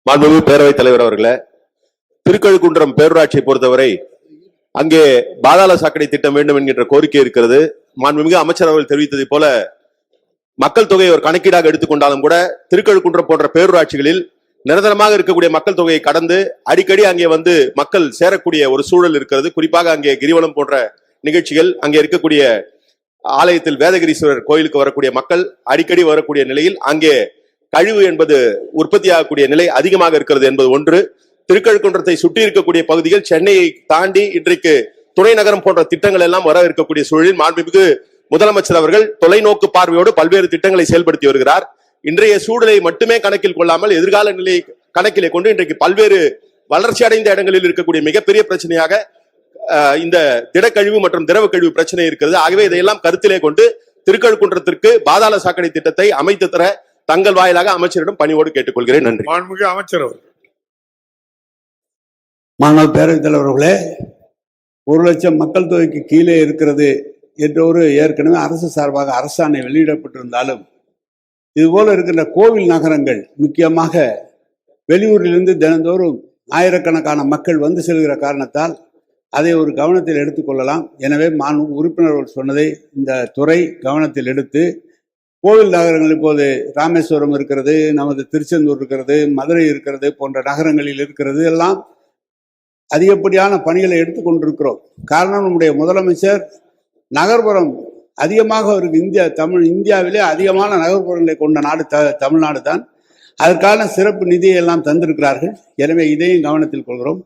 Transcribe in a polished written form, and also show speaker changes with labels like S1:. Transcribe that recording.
S1: மாண்புமிகு பேரவைத் தலைவர் அவர்களே, திருக்கழுக்குன்றம் பேரூராட்சியை பொறுத்தவரை அங்கே பாதாள சாக்கடை திட்டம் வேண்டும் என்கின்ற கோரிக்கை இருக்கிறது. மாண்புமிகு அமைச்சர் அவர்கள் தெரிவித்ததை போல மக்கள் தொகையை ஒரு கணக்கீடாக எடுத்துக்கொண்டாலும் கூட திருக்கழுக்குன்றம் போன்ற பேரூராட்சிகளில் நிரந்தரமாக இருக்கக்கூடிய மக்கள் தொகையை கடந்து அடிக்கடி அங்கே வந்து மக்கள் சேரக்கூடிய ஒரு சூழல் இருக்கிறது. குறிப்பாக அங்கே கிரிவலம் போன்ற நிகழ்ச்சிகள், அங்கே இருக்கக்கூடிய ஆலயத்தில் வேதகிரீஸ்வரர் கோயிலுக்கு வரக்கூடிய மக்கள் அடிக்கடி வரக்கூடிய நிலையில் அங்கே கழிவு என்பது உற்பத்தியாகக்கூடிய நிலை அதிகமாக இருக்கிறது என்பது ஒன்று. திருக்கழுக்குன்றத்தை சுற்றி இருக்கக்கூடிய பகுதிகள் சென்னையை தாண்டி இன்றைக்கு துணை நகரம் போன்ற திட்டங்கள் எல்லாம் வர இருக்கக்கூடிய சூழலில் மாண்புமிகு முதலமைச்சர் அவர்கள் தொலைநோக்கு பார்வையோடு பல்வேறு திட்டங்களை செயல்படுத்தி வருகிறார். இன்றைய சூழலை மட்டுமே கணக்கில் கொள்ளாமல் எதிர்கால நிலையை கணக்கிலே கொண்டு இன்றைக்கு பல்வேறு வளர்ச்சி அடைந்த இடங்களில் இருக்கக்கூடிய மிகப்பெரிய பிரச்சனையாக இந்த திடக்கழிவு மற்றும் திரவ கழிவு பிரச்சனை இருக்கிறது. ஆகவே இதையெல்லாம் கருத்திலே கொண்டு திருக்கழுக்குன்றத்திற்கு பாதாள சாக்கடை திட்டத்தை அமைத்து தர தங்கள் வாயிலாக அமைச்சரிடம் பணியோடு கேட்டுக்கொள்கிறேன். நன்றி.
S2: மாண்புமிகு அமைச்சர் அவர்கள்.
S3: மாண்பு பேரவைத் தலைவர்களே, 1,00,000 மக்கள் தொகைக்கு கீழே இருக்கிறது என்ற ஒரு ஏற்கனவே அரசு சார்பாக அரசாணை வெளியிடப்பட்டிருந்தாலும் இதுபோல இருக்கின்ற கோவில் நகரங்கள், முக்கியமாக வெளியூரிலிருந்து தினந்தோறும் ஆயிரக்கணக்கான மக்கள் வந்து செல்கிற காரணத்தால் அதை ஒரு கவனத்தில் எடுத்துக்கொள்ளலாம். எனவே மாண்பு உறுப்பினர்கள் சொன்னதை இந்த துறை கவனத்தில் எடுத்து கோவில் நகரங்கள், இப்போது ராமேஸ்வரம் இருக்கிறது, நமது திருச்செந்தூர் இருக்கிறது, மதுரை இருக்கிறது போன்ற நகரங்களில் இருக்கிறது, எல்லாம் அதிகப்படியான பணிகளை எடுத்துக்கொண்டிருக்கிறோம். காரணம், நம்முடைய முதலமைச்சர் நகர்ப்புறம் அதிகமாக அவருக்கு இந்தியாவிலே அதிகமான நகர்ப்புறங்களை கொண்ட நாடு தமிழ்நாடு தான். அதற்கான சிறப்பு நிதியை எல்லாம் தந்திருக்கிறார்கள். எனவே இதையும் கவனத்தில் கொள்கிறோம்.